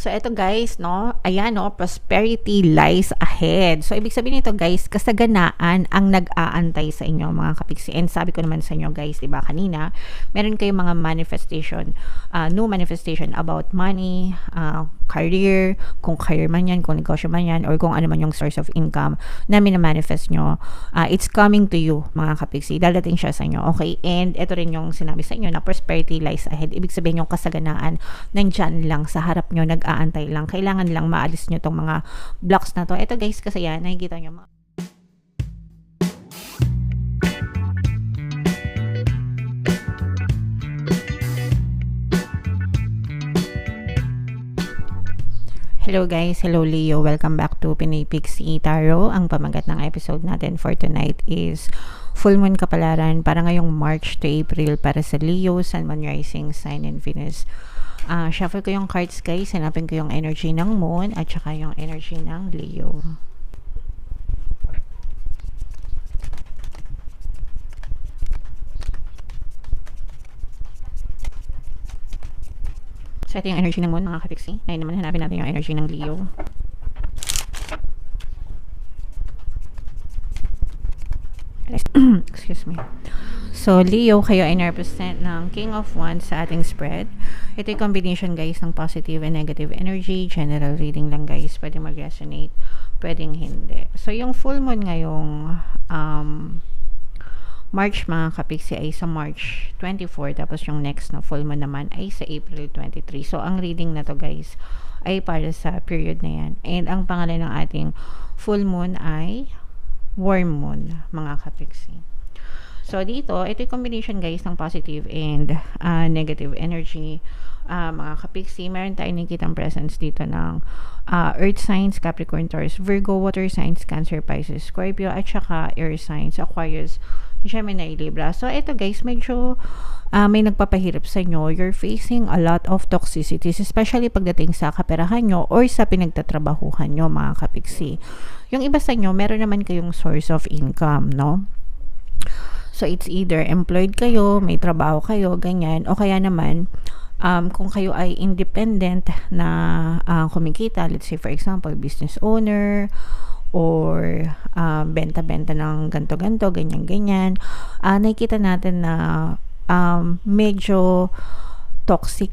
So, eto guys, no? Ayan, no? Prosperity lies ahead. So, ibig sabihin nito guys, kasaganaan ang nag-aantay sa inyo, mga kapiksi. And sabi ko naman sa inyo guys, di ba, kanina, meron kayong mga manifestation, new manifestation about money, career, kung career man yan, kung negosyo man yan, or kung ano man yung source of income na minamanifest nyo. It's coming to you, mga kapiksi. Dadating siya sa inyo, okay? And ito rin yung sinabi sa inyo na prosperity lies ahead. Ibig sabihin yung kasaganaan, nandyan lang sa harap nyo, nag-aantay lang. Kailangan lang maalis nyo tong mga blocks na to. Ito guys, kasi yan, nakikita nyo Hello guys, hello Leo, welcome back to Pinay Pixie Tarot. Ang pamagat ng episode natin for tonight is Full Moon Kapalaran para ngayong March to April para sa Leo, Sun, Moon, Rising, Sign, and Venus. Shuffle ko yung cards guys, hanapin ko yung energy ng Moon at saka yung energy ng Leo. So, ito yung energy ng Moon, mga kapiksi. Ngayon naman, hanapin natin yung energy ng Leo. Excuse me. So, Leo, kayo ay represent ng King of Wands sa ating spread. Ito yung combination, guys, ng positive and negative energy. General reading lang, guys. Pwede mag-resonate, pwedeng hindi. So, yung full moon ngayong March, mga kapiksi, ay sa March 24, tapos yung next na full moon naman ay sa April 23. So, ang reading na to guys, ay para sa period na yan. And ang pangalan ng ating full moon ay Worm Moon, mga kapiksi. So, dito, ito yung combination guys ng positive and negative energy. Mga kapiksi, meron tayong nakikitang presence dito ng Earth signs, Capricorn, Taurus, Virgo, Water signs, Cancer, Pisces, Scorpio, at saka Air signs, Aquarius, Gemini, Libra. So, ito guys, medyo may nagpapahirap sa inyo. You're facing a lot of toxicities, especially pagdating sa kaperahan nyo or sa pinagtatrabahuhan nyo, mga kapiksi. Yung iba sa inyo, meron naman kayong source of income, no? So, it's either employed kayo, may trabaho kayo, ganyan, o kaya naman, kung kayo ay independent na kumikita, let's say for example, business owner, or benta-benta ng ganto-ganto, ganyan-ganyan, nakikita natin na medyo toxic,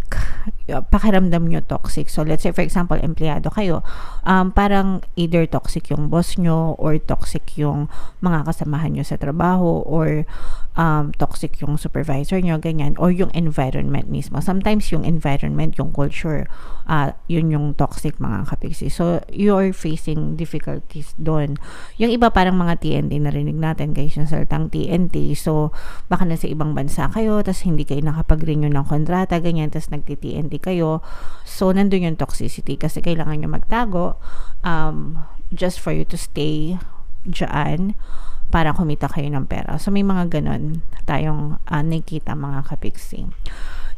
pakiramdam nyo toxic. So, let's say for example, empleyado kayo, parang either toxic yung boss nyo or toxic yung mga kasamahan nyo sa trabaho or toxic yung supervisor nyo, ganyan, or yung environment mismo. Sometimes yung environment, yung culture, yun yung toxic, mga kapiksi. So, you're facing difficulties doon. Yung iba parang mga TNT, narinig natin guys yung salitang TNT. So, baka nasa ibang bansa kayo, tas hindi kayo nakapag-renew ng kontrata, ganyan, tas nagti-TNT kayo. So, nandun yung toxicity kasi kailangan nyo magtago just for you to stay dyan para kumita kayo ng pera. So, may mga ganun tayong nakikita, mga kapiksi.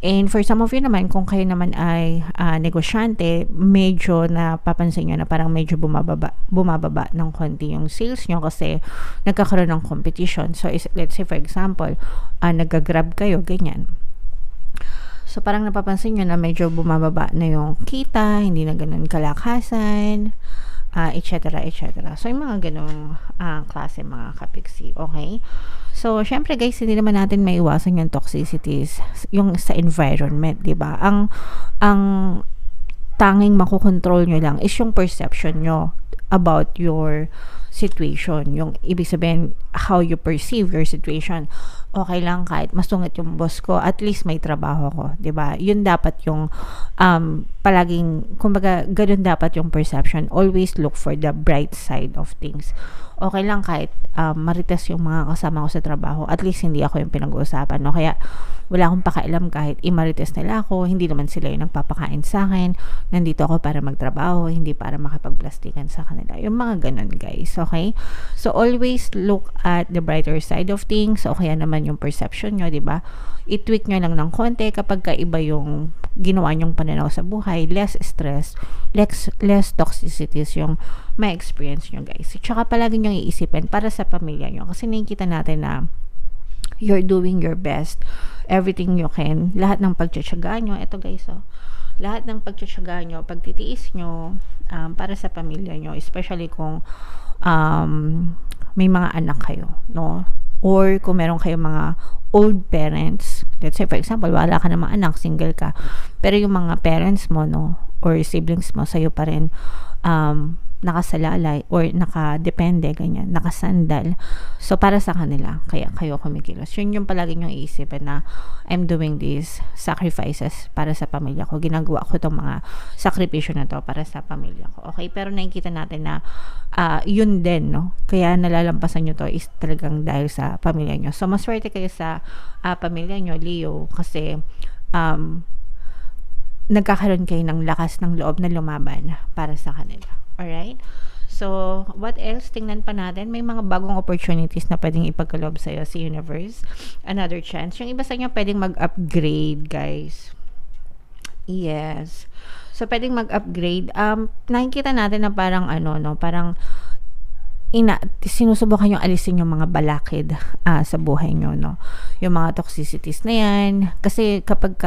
And for some of you naman, kung kayo naman ay negosyante, medyo napapansin nyo na parang medyo bumababa ng konti yung sales nyo kasi nagkakaroon ng competition. So, let's say for example, nag-grab kayo, ganyan. So, parang napapansin nyo na medyo bumababa na yung kita, hindi na ganun kalakasan, etc. etc. So, yung mga ganung klase, mga kapiksi, okay? So, syempre guys, hindi naman natin maiwasan yung toxicities, yung sa environment, di ba? Ang tanging makokontrol nyo lang is yung perception nyo about your situation. Yung ibig sabihin, how you perceive your situation. Okay lang kahit masungit yung boss ko, at least may trabaho ko, 'di ba? Yun dapat yung palaging, kumbaga, ganoon dapat yung perception. Always look for the bright side of things. Okay lang kahit marites yung mga kasama ko sa trabaho, at least hindi ako yung pinag-uusapan, no? Kaya wala akong pakialam kahit imarites nila ako, hindi naman sila yung nagpapakain sa akin. Nandito ako para magtrabaho, hindi para makipagplastikan sa kanila. Yung mga ganun guys, okay? So always look at the brighter side of things. O kaya naman yung perception nyo, di ba? I-tweak nyo lang ng konti kapag kaiba yung ginawa nyong pananaw sa buhay, less stress, less toxicities yung may experience nyo guys. Tsaka palagi nyo iisipin para sa pamilya nyo, kasi nakikita natin na you're doing your best, everything you can, lahat ng pagtsatsaga nyo, ito guys, lahat ng pagtsatsaga nyo, pagtitiis nyo, para sa pamilya nyo, especially kung may mga anak kayo, no? Or kung meron kayong mga old parents, let's say for example, wala ka namang anak, single ka, pero yung mga parents mo, no, or siblings mo, sa'yo pa rin nakasalalay or nakadepende, ganyan, nakasandal. So, para sa kanila, kaya kayo kumikilos. Yun yung palagi nyong iisipin na I'm doing these sacrifices para sa pamilya ko. Ginagawa ko itong mga sakripisyo na to para sa pamilya ko. Okay? Pero nakikita natin na yun din, no? Kaya nalalampasan nyo to is talagang dahil sa pamilya nyo. So, maswerte kayo sa pamilya nyo, Leo, kasi nagkakaroon kayo ng lakas ng loob na lumaban para sa kanila. Alright? So, what else? Tingnan pa natin. May mga bagong opportunities na pwedeng ipagkaloob sa'yo sa universe. Another chance. Yung iba sa inyo pwedeng mag-upgrade, guys. Yes. So, pwedeng mag-upgrade. Nakikita natin na parang parang sinusubukan yung alisin yung mga balakid sa buhay nyo, no? Yung mga toxicities na yan. Kasi kapag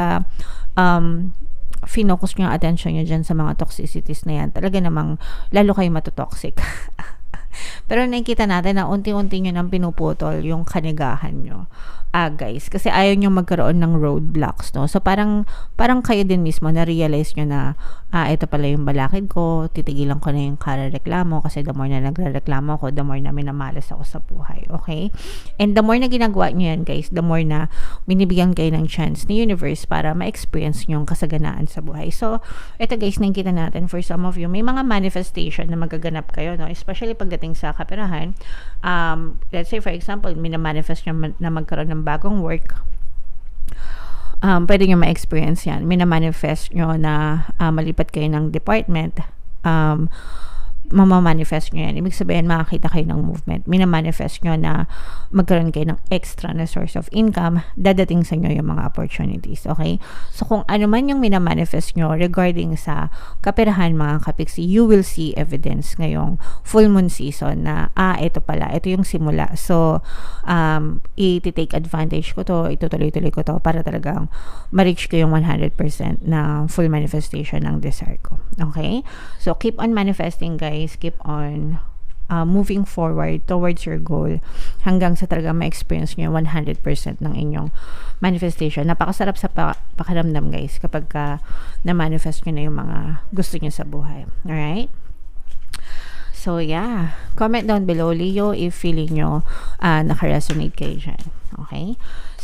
finocus nyo yung attention nyo dyan sa mga toxicities na yan, talaga namang lalo kayo matotoxic. Pero nakikita natin na unti-unti nyo nang pinuputol yung kanigahan nyo. Guys, kasi ayaw nyo magkaroon ng roadblocks, no? So, parang kayo din mismo na-realize nyo na, ito pala yung balakid ko, titigilan ko na yung karareklamo kasi the more na nagrereklamo ako, the more na minamalas ako sa buhay, okay? And the more na ginagawa nyo yan, guys, the more na binibigyan kayo ng chance ni universe para ma-experience nyo yung kasaganaan sa buhay. So, ito guys, nakikita natin, for some of you, may mga manifestation na magaganap kayo, no? Especially pagdating sa kaperahan. Let's say, for example, minamanifest nyo na magkaroon ng bagong work, pwede nyo ma-experience yan. Minamanifest nyo na malipat kayo ng department, mamamanifest nyo yan. Ibig sabihin, makakita kayo ng movement. Minamanifest nyo na magkaroon kayo ng extra na source of income, dadating sa nyo yung mga opportunities, okay? So, kung ano man yung minamanifest nyo regarding sa kaperahan, mga kapiksi, you will see evidence ngayong full moon season na, ito pala, ito yung simula. So, i-take advantage ko to, itutuloy-tuloy ko to para talagang ma-reach ko yung 100% na full manifestation ng desire ko, okay? So, keep on manifesting, guys. Keep on moving forward towards your goal hanggang sa talaga ma-experience nyo 100% ng inyong manifestation. Napakasarap sa pakiramdam, guys, kapag na-manifest nyo na yung mga gusto nyo sa buhay. Alright? So, yeah. Comment down below, Leo, if feeling nyo naka-resonate kayo dyan. Okay?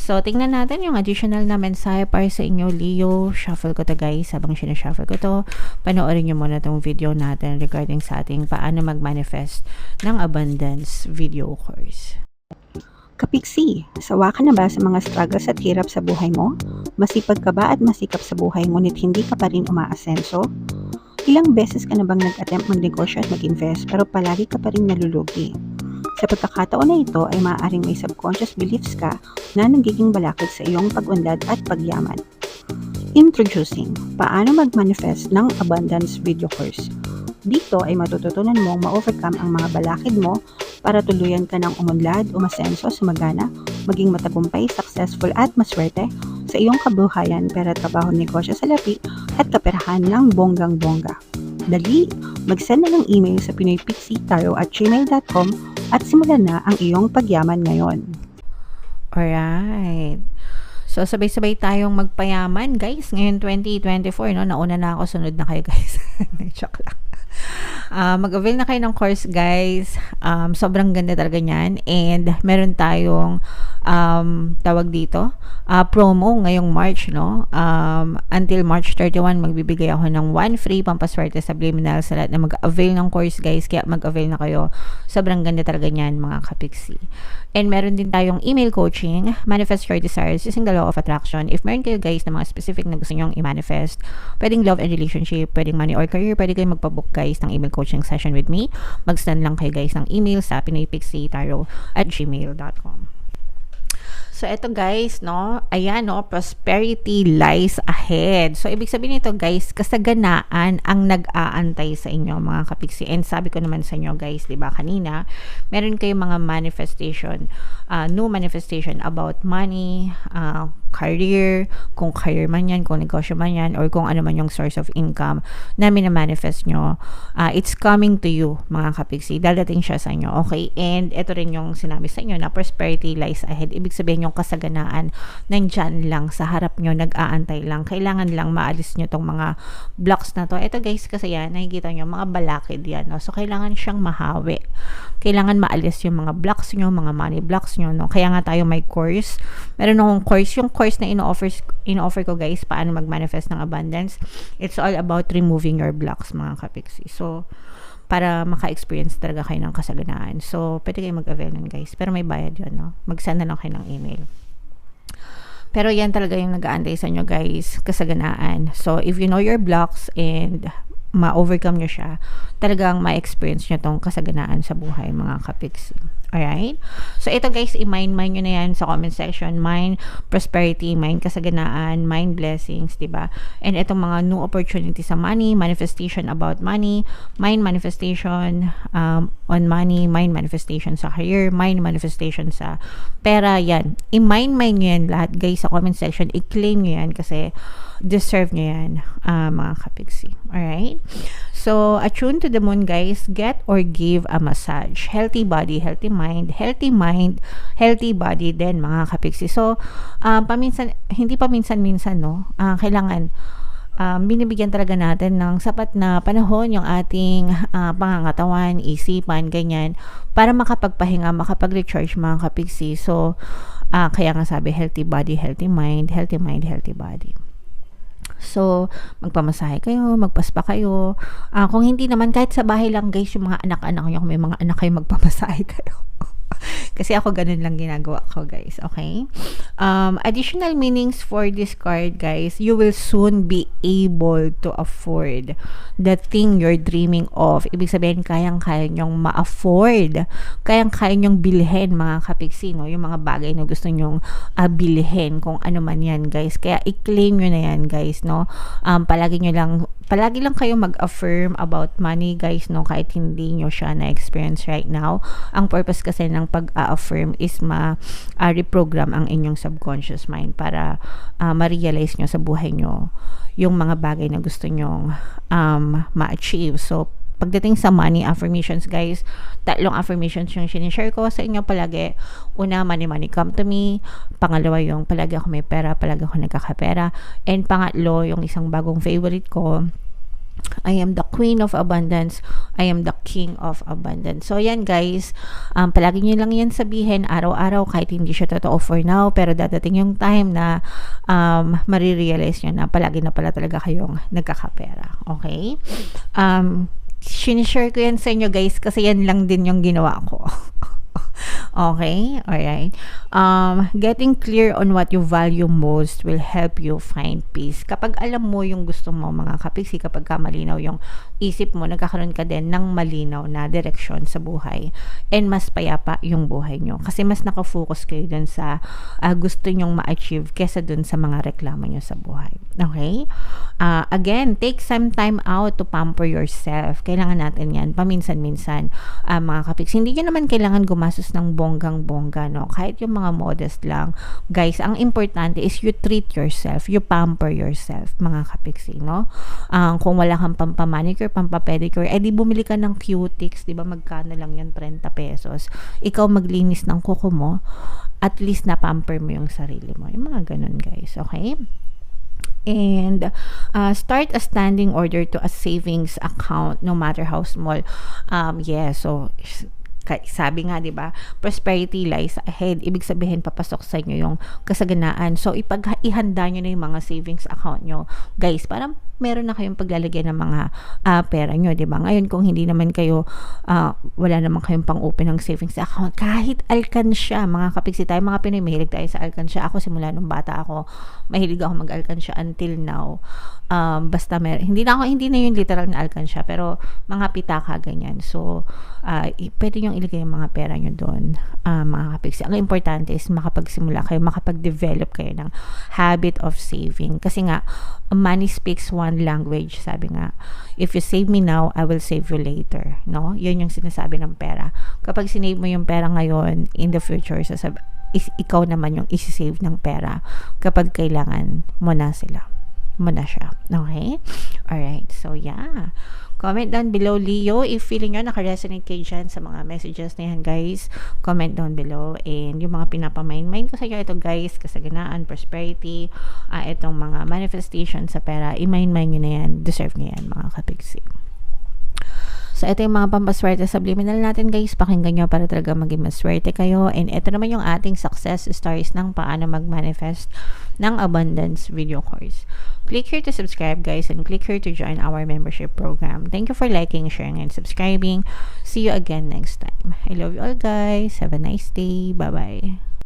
So, tingnan natin yung additional na mensahe para sa inyo, Leo. Shuffle ko to, guys. Habang sinashuffle ko to, panoorin nyo muna tong video natin regarding sa ating paano mag-manifest ng abundance video course. Kapiksi, sawa ka na ba sa mga struggles at hirap sa buhay mo? Masipag ka ba at masikap sa buhay ngunit hindi ka pa rin umaasenso? Ilang beses ka na bang nag-attempt magnegosyo at mag-invest pero palagi ka pa rin nalulugi? Sa pagkakataon na ito ay maaaring may subconscious beliefs ka na nagiging balakid sa iyong pag-unlad at pagyaman. Introducing, paano mag-manifest ng abundance video course. Dito ay matututunan mong ma-overcome ang mga balakid mo para tuluyan ka ng umunlad, umasenso, sumagana, maging matagumpay, successful at maswerte sa iyong kabuhayan, pera, trabaho, negosyo, salapi at kaperahan ng bonggang-bongga. Dali, mag-send na ng email sa pinoypixitaro@gmail.com at simulan na ang iyong pagyaman ngayon. Alright. So, sabay-sabay tayong magpayaman, guys. Ngayon, 2024, no? Nauna na ako, sunod na kayo, guys. Joke lang. Mag-avail na kayo ng course, guys. Sobrang ganda talaga niyan. And meron tayong tawag dito, promo ngayong March, no? Until March 31, magbibigay ako ng 1 free pampaswerte subliminal sa lahat na mag-avail ng course, guys. Kaya mag-avail na kayo. Sobrang ganda talaga niyan, mga kapiksi. And meron din tayong email coaching, manifest your desires using the law of attraction. If meron kayo, guys, na mga specific na gusto nyong i-manifest, pwedeng love and relationship, pwedeng money or career, pwede kayo magpabook, guys, ng email coaching session with me. Mag-send lang kayo, guys, ng email sa pinoypixitaro@gmail.com. So, eto, guys, no? Ayan, no? Prosperity lies ahead. So, ibig sabihin nito, guys, kasaganaan ang nag-aantay sa inyo, mga kapiksi. And sabi ko naman sa inyo, guys, di ba, kanina, meron kayong mga manifestation new manifestation about money, career, kung career man yan, kung negosyo man yan, or kung ano man yung source of income na minamanifest nyo, it's coming to you, mga kapiksi. Dadating siya sa inyo, okay? And ito rin yung sinabi sa inyo na prosperity lies ahead. Ibig sabihin yung kasaganaan nandyan lang sa harap nyo, nag-aantay lang. Kailangan lang maalis nyo tong mga blocks na to. Ito guys, kasi yan, nakikita nyo, mga balakid yan, no? So, kailangan siyang mahawi. Kailangan maalis yung mga blocks nyo, mga money blocks nyo, no? Kaya nga tayo may course. Meron akong course. Yung course na ino-offer ko guys, paano mag-manifest ng abundance. It's all about removing your blocks, mga kapiksi. So, para maka-experience talaga kayo ng kasaganaan. So, pwede kayo mag-avail nun guys. Pero may bayad yun, no? Mag-send na lang kayo ng email. Pero yan talaga yung nag-aantay sa inyo guys, kasaganaan. So, if you know your blocks and ma-overcome nyo siya, talagang ma-experience nyo tong kasaganaan sa buhay, mga kapiksi. Alright? So, ito guys, i-mind nyo na yan sa comment section. Mind prosperity, mind kasaganaan, mind blessings, diba? And itong mga new opportunity sa money, manifestation about money, mind manifestation on money, mind manifestation sa career, mind manifestation sa pera, yan. I-mind nyo yan lahat guys sa comment section. I-claim nyo yan kasi deserve nyo yan, mga kapiksi. Alright? So, attune to the moon guys. Get or give a massage. Healthy body, healthy mind, healthy body din, mga kapiksi. So, hindi paminsan-minsan, no? Kailangan binibigyan talaga natin ng sapat na panahon yung ating pangangatawan, isipan, ganyan, para makapagpahinga, makapag-recharge, mga kapiksi. So, kaya nga sabi, healthy body, healthy mind, healthy body. So, magpamasahe kayo, magpaspa kayo. Kung hindi naman, kahit sa bahay lang guys, yung mga anak-anak nyo, kung may mga anak kayo, magpamasahe kayo. Kasi ako ganun lang ginagawa ko guys, okay? Additional meanings for this card guys, you will soon be able to afford the thing you're dreaming of. Ibig sabihin, kayang-kaya nyong ma-afford, kayang-kaya nyong bilhin, mga kapiksi, no? Yung mga bagay na gusto nyong bilhin, kung ano man yan guys. Kaya i-claim nyo na yan guys, no? Palagi lang kayo mag-affirm about money guys, no? Kahit hindi nyo siya na-experience right now. Ang purpose kasi ng pag-affirm is reprogram ang inyong subconscious mind para ma-realize nyo sa buhay nyo yung mga bagay na gusto nyong ma-achieve. So, pagdating sa money affirmations guys, 3 affirmations yung sinishare ko sa inyo palagi. Una, money come to me. Pangalawa, yung palagi ako may pera, palagi ako nagkakapera. And pangatlo, yung isang bagong favorite ko, I am the queen of abundance, I am the king of abundance. So yan guys, palagi nyo lang yan sabihin araw-araw, kahit hindi siya totoo for now, pero dadating yung time na marirealize nyo na palagi na pala talaga kayong nagkakapera. Okay? Sinishare ko yan sa inyo guys kasi yan lang din yung ginawa ko. Okay? Alright. Getting clear on what you value most will help you find peace. Kapag alam mo yung gusto mo, mga kapiksi, kapag malinaw yung isip mo, nagkakaroon ka din ng malinaw na direksyon sa buhay. And mas payapa yung buhay nyo. Kasi mas nakafocus kayo dun sa gusto nyong ma-achieve kesa dun sa mga reklamo nyo sa buhay. Okay? Again, take some time out to pamper yourself. Kailangan natin yan, paminsan-minsan, mga kapiksi. Hindi nyo naman kailangan gumastos ng bonggang-bongga, no? Kahit yung mga modest lang. Guys, ang importante is you treat yourself, you pamper yourself, mga kapiksi, no? Kung wala kang pampamanicure, pampapedicure, di bumili ka ng Cutix, di ba? Magkano lang yan? 30 pesos. Ikaw maglinis ng kuko mo, at least na pamper mo yung sarili mo. Yung mga ganun, guys. Okay? And start a standing order to a savings account, no matter how small. So sabi nga, 'di ba, prosperity lies ahead. Ibig sabihin papasok sa inyo yung kasaganaan. So ihanda niyo na yung mga savings account nyo, guys, para meron na kayong paglalagyan ng mga pera nyo, 'di ba? Ngayon kung hindi naman kayo wala naman kayong pang-open ng savings account, kahit alkansya, mga kapiksi tayo, mga Pinoy, mahilig tayo sa alkansya. Ako simula nung bata ako, mahilig ako mag-alkansya until now. Basta hindi na yung literal na alkansya, pero mga pitaka ganyan. So pwede nyo ilagay yung mga pera nyo doon, mga kapiksi. Ang importante is makapagsimula kayo, makapag-develop kayo ng habit of saving. Kasi nga, money speaks one language, sabi nga, if you save me now, I will save you later, no? Yun yung sinasabi ng pera. Kapag sinave mo yung pera ngayon, in the future, ikaw naman yung isi-save ng pera kapag kailangan mo na siya. Okay? Alright, so yeah. Comment down below, Leo, if feeling nyo naka-resonate kayo dyan sa mga messages na yan, guys. Comment down below. And yung mga pinapamain-main ko sa inyo, ito guys, kasaganaan, prosperity, itong mga manifestation sa pera, i-main-main nyo na yan. Deserve nyo yan, mga kapigsi. So, ito yung mga pampaswerte subliminal natin, guys. Pakinggan nyo para talaga maging maswerte kayo. And ito naman yung ating success stories ng paano mag-manifest ng abundance video course. Click here to subscribe, guys, and click here to join our membership program. Thank you for liking, sharing, and subscribing. See you again next time. I love you all, guys. Have a nice day. Bye-bye.